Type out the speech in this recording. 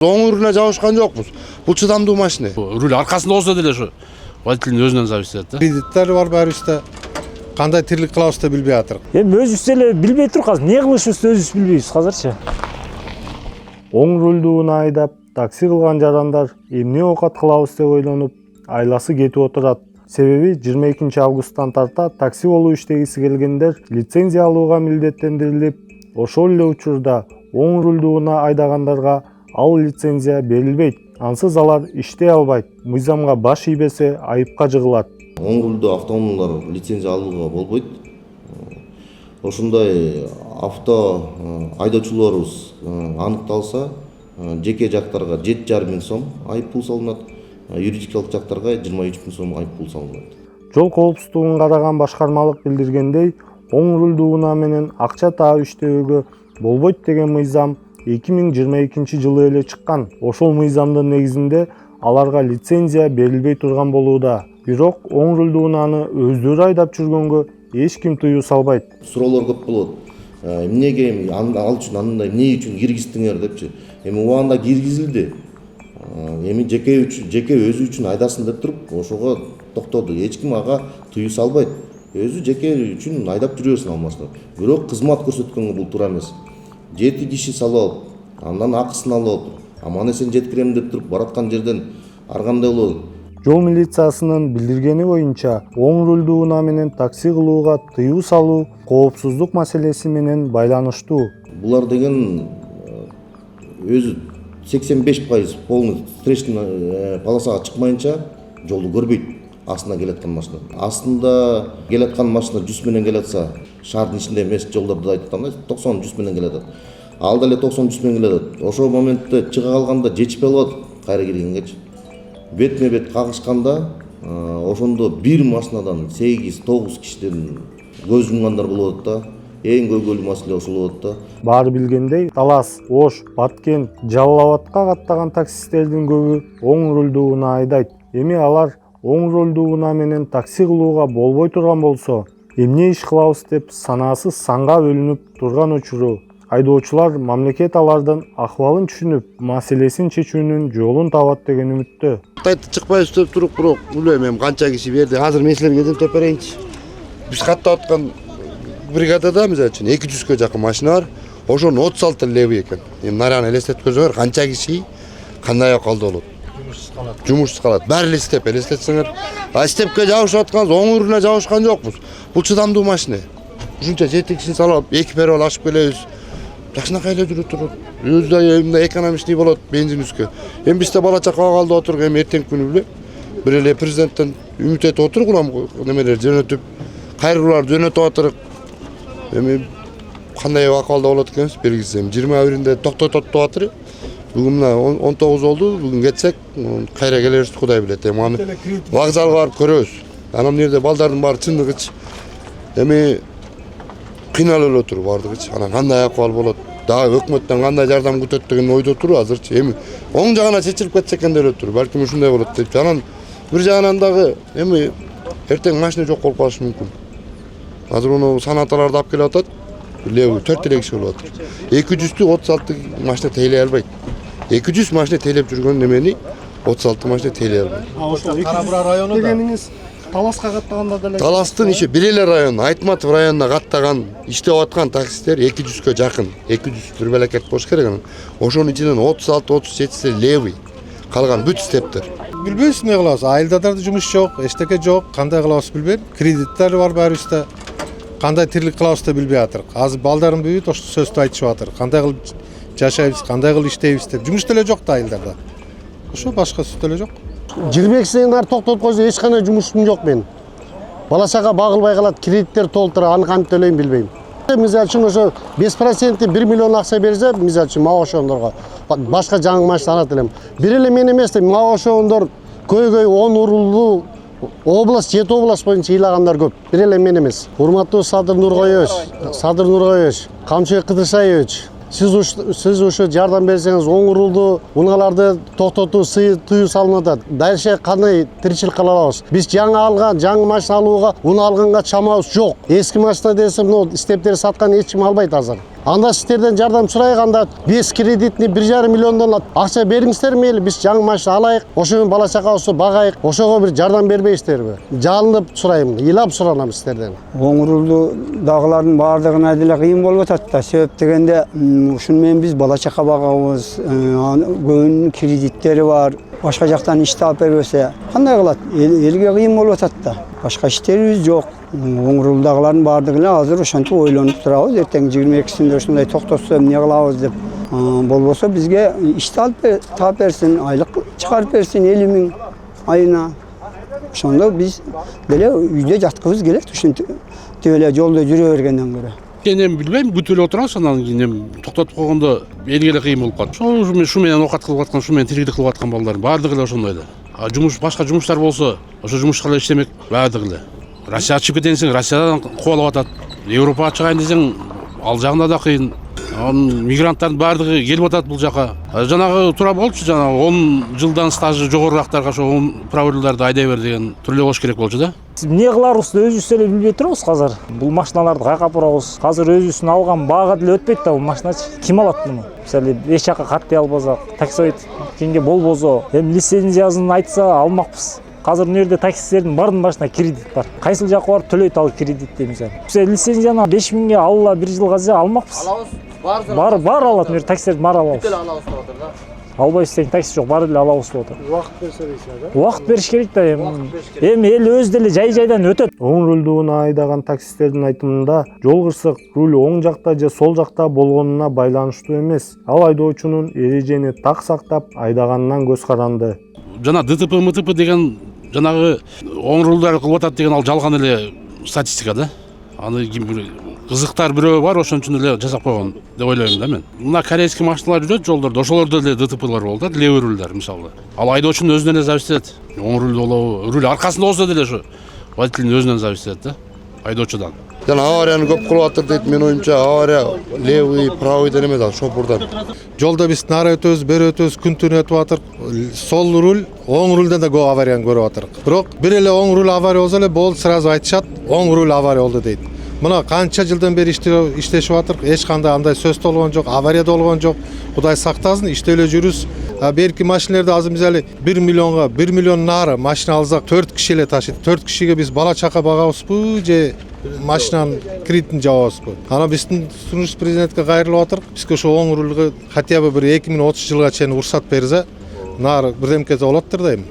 Оң рулуна жабышкан жокпуз. Бул чыдамдуу машина. Руль аркасында болсо деле ошо водителдин өзүнөн зависит этет да. Кредиттер бар баарыбызда. Кандай тирлик кылабызды да билбей атырк. Эми өзүбүз эле билбей турбуз, эмне кылышыбызды өзүбүз билбейбиз азырчы. Оң рулдууна айдап, такси кылган жарандар эмне оокат кылабыз деп ойлонуп, айласы кетип отурат. Себеби 22 августтан тарта такси болуп иштегиси келгендер лицензия алууга милдеттендирилип, ошол эле учурда оң рулдууна айдагандарга ал лицензия берилбейт. Ансыз алар иштей албайт. Мыйзамга баш ийбесе айыпка жыгылат. Оң рулдуу автоунаалар лицензия алууга болбойт. Ошондой авто айдоочуларыбыз аныкталса, жеке жактарга 7,5 миң сом айып пул салынат, юридикалык жактарга 23 миң сом айып пул салынат. Жол коопсуздугун караган башкармалык билдиргендей, оң рулдууна менен акча таап иштөөгө болбойт деген мыйзам 2022 жылы эле чыккан. Ошол мыйзамдын негизинде аларга лицензия берилбей турган болууда. Бирок оң рулдуунаны өздөрү айдап жүргөнгө эч ким тыюу салбайт. Суроолор көп болот. Эмнеге ал үчүн андай эмне үчүн киргиздиңер депчи. Эми убагында киргизилди. Эми жеке өзү үчүн айдасын деп туруп, ошого токтоду. Эч ким ага тыюу салбайт. Өзү жеке үчүн айдап жүрө берсин алмасына. Бирок кызмат көрсөткөнгө бул туура эмес. 7 киши салып алып, андан акысын алып отур. Аман эсен жеткирем деп туруп бараткан жерден ар кандай болот. Жол милициясынын билдиргени боюнча, оң рулдууна менен такси кылууга тыюу салуу коопсуздук маселеси менен байланыштуу. Булар деген өзү 85% полный встречный полосага чыкмайынча жолду көрбөйт. Астына келаткан машина. Астында келаткан машина 100 менен келатса, шаардын ичинде эмес жолдордо айтканда 90-100 менен келатат. Ал деле 90-100 менен келатат. Ошол моментте чыга калганда жетишпей калат кайра киргенгечи. Бетме-бет кагышканда ошондо бир машинадан 8-9 кишиден көз жумгандар болот да. Эң көйгөйлүү маселе ошол болот да. Баары билгендей, Талас, Ош, Баткен, Жалал Абадка каттаган таксисттердин көбү оң рулдууна айдайт. Эми алар оң рулдууна менен такси кылууга болбой турган болсо, эмне иш кылабыз деп санаасы санга бөлүнүп турган учуру айдоочулар мамлекет алардын акыбалын түшүнүп, маселесин чечүүнүн жолун табат деген үмүттө. Кайтып чыкпайбыз деп туруп, бирок билбейм эми канча киши берди. Азыр мен силерге эземтеп берейинчи. Биз каттап аткан бригадада мисалы үчүн 200га жакын машина бар. Ошонун 36 левый экен. Эми нараны элестеткөзүңөр, канча киши кандай акалда болот? Жумушсуз калат. Баары элестетсеңер. Степке жабышып атканбыз, оң рулуна жабышкан жокпуз. Бул чыдамдуу машина. Ушунча 7 кишини салып, 2 перрон ашып келебиз. Жакшынакай эле жүрүп турат. Өзү да экономичный болот бензин үскө. Эми бизде бала чака калды отуруп, эми эртең күнү биле бир эле президенттен үмүт этип отурук, улам немелер жөнөтүп, кайрылууларды жөнөтүп атырык. Эми кандай акыбалда болот экенбиз белгисиз. 21-inde токтотот деп атыр. Бүгүн мына 19 болду. Бүгүн кетсек, кайра келербизди Кудай билет. Эми аны вокзалга барып көрөбүз. Анан жерде балдардын баары чындыгычы. Эми кыйналып эле туруп бардыгычы. Анан кандай акыбал болот? Дагы өкмөттөн кандай жардам күтөт деген ойдо туруп азырчы. Эми оң жагына чечилип кетсе экен деп эле туруп. Балким ушундай болот деп. Анан бир жагынан дагы эми эртең машина жок болуп калышы мүмкүн. Азыр муну санаталарды алып келип атат. Левый 4 эле киши болуп атыр. 200'тү 36 машина тейлей албайт. 200 машина тейлеп жүргөн немени 36 машина тейлей албайт. Ошол Кара району дегениңиз Таласка каттаганда деле. Таластын иши бир эле район, Айтматов районуна каттаган, иштеп аткан таксисттер 200га жакын. 200 бир белекет болуш керек анан. Ошонун ичинен 36-37 левый. Калган бүт стептер. Билбейбиз эмне кылабыз. Айылдарды жумуш жок, эчтеке жок. Кандай кылабыз билбейм. Кредиттер бар баарыбызда. Кандай тирлик кылабыз да билбей атырк. Азыр балдарым бүт ошол сөздү айтышып атыр. Кандай кылып жашайбыз, кандай кылып иштейбиз деп. Жумуш деле жок да айылдарда. Ошо башка сөз деле жок. 22 ар токтотуп койсо эч кандай жумушум жок мен. Бала чага багылбай калат, кредиттер толтура, аны кантип төлөйм билбейм. Мисалы үчүн ошо 5% 1 миллион акча берсе, мисалы үчүн мага ошондорго башка жаңы машина алат элем. Бир эле мен эмес да, мага ошондор көйгөй 10 урулду область, 7 область боюнча ыйлагандар көп. Бир эле мен эмес. Урматтуу Садыр Нургоевич, Камчыбек Кыдыршаевич, Siz ошо жардам берсеңиз, оң рулду унааларды токтотуу, тыюу салынып атат. Дальше кандай тиричилик кыла алабыз? Биз жаңы машина алууга, уну алганга чамабыз жок. Эски машина десем, стептерди саткан эч ким албайт азыр. Анда сіздерден жардам сұрайық, анда 5 кредитini 1,5 миллиондон акча бериңиздер мейли, биз жаңы машина алайык, ошо менен бала чакабызды багайык, ошого бир жардам бербейсиздерби? Жалынып сурайм, ыйлап суранам сіздерден. Оң рулдагылардын баардыгына деле кыйын болуп атат да. Себеп дегенде ушуну менен биз бала чака багабыз, көбүнүн кредиттери бар. Башка жактан ишти алып бербесе, кандай кылат? Элге кыйын болуп атат да. Башка иштерибиз жок. Оң рулдагылардын баардыгы эле азыр ошентип ойлонуп турабыз. Эртең 22-синде ушундай токтотсо эмне кылабыз деп. Болбосо бизге ишти алып таап берсин, айлык чыгарып берсин 50 000 айына. Ошондо биз деле үйдө жаткыбыз келет, ушинтип эле жолдо жүрө бергенден көрө. Мен билбейм, күтүп отурабыз, анан кийин токтотуп койгондо элге эле кыйын болуп калат. Ушу менен окат кылып аткан, ушу менен тирикдик кылып аткан балдардын баардыгы эле ошондой эле. Жумуш, башка жумуштар болсо, ошо жумушка эле иштемек баардыгы эле. Россияга чыгып кетейин десең, Россиядан кубалап атат. Европага чыгайын десең, ал жагында да кыйын. Мигранттардын баардыгы келип атат бул жака. Жанагы туура болчу, жанагы 10 жылдан стажы жогорурактарга ошо праворларды айдай бер деген түрлө болуш керек болчу да. Эмне кыларыбызды өзүбүз эле билбей турабыз азыр. Бул машиналарды кайка бурабыз? Азыр өзүбүздүн алган баага деле өтпөйт да бул машиначы. Ким алат муну? Мисалы эч жака каттый албасак, таксоид кимге болбосо, эми лицензиясын айтса алмакпыз. Азыр мына жерде таксистердин баарынын башына кредит бар. Кайсыл жакка барып төлөйт ал кредитти мисалы. Биз лицензияны 5 000 алла 1 жылга алмакпыз. Бар алат, мына таксистерди баары алабыз. Бүт эле алабыз деп атыр да. Албайбыз деген такси жок, баары эле алабыз деп атыр. Убакыт берсе дейсиз да? Убакыт бериш керек да эми эл өзү деле жай-жайдан өтөт. Оң рулдууну айдаган таксистердин айтымында жол кырсык руль оң жакта же сол жакта болгонуна байланыштуу эмес. Ал айдоочунун эрежени так сактап айдаганынан көз каранды. Жана ДТП, МТП деген жанагы оң рулдар кылып атат деген ал жалган эле статистика да. Аны кызыктар бирөө бар, ошон үчүн эле жасап койгон деп ойлойм да мен. Мына корейский машиналар жүрөт жолдордо, ошолордо деле ДТПлар болду да, левый рульдар мисалы. Ал айдоочунун өзүнөн эле зависит этет. Оң руль болобу, руль аркасында болсо деле ошо водительдин өзүнөн зависит этет да, айдоочудан. Жана аварияны көп кылып атыр дейт, мен оюмча авария левый, правыйдан эмес, ал шопурдан. Жолдо биз нары өтөбүз, бери өтөбүз, күн түн өтүп атыр. Сол руль, оң рулден да көп аварияны көрүп атырык. Бирок бир эле оң руль авария болсо эле болду, сразу айтышат, оң руль авария болду дейт. Мына канча жылдан бери иштешип атырык, эч кандай андай сөз болгон жок, авария болгон жок. Кудай сактасын, иштеп эле жүрүбүз. Берки машиналарды азыр мисалы 1 миллион нары машина алсак 4 киши эле ташыйт. 4 кишиге биз бала чака багабызбы же машинанын кредитин жабабызбы? Ана биздин сунуш президентке кайрылып атырык. Бизге ошо оң рульга хотя бы бир 2030 жылга чейин уруксат берсе, нары бирдемке болоттур дейм.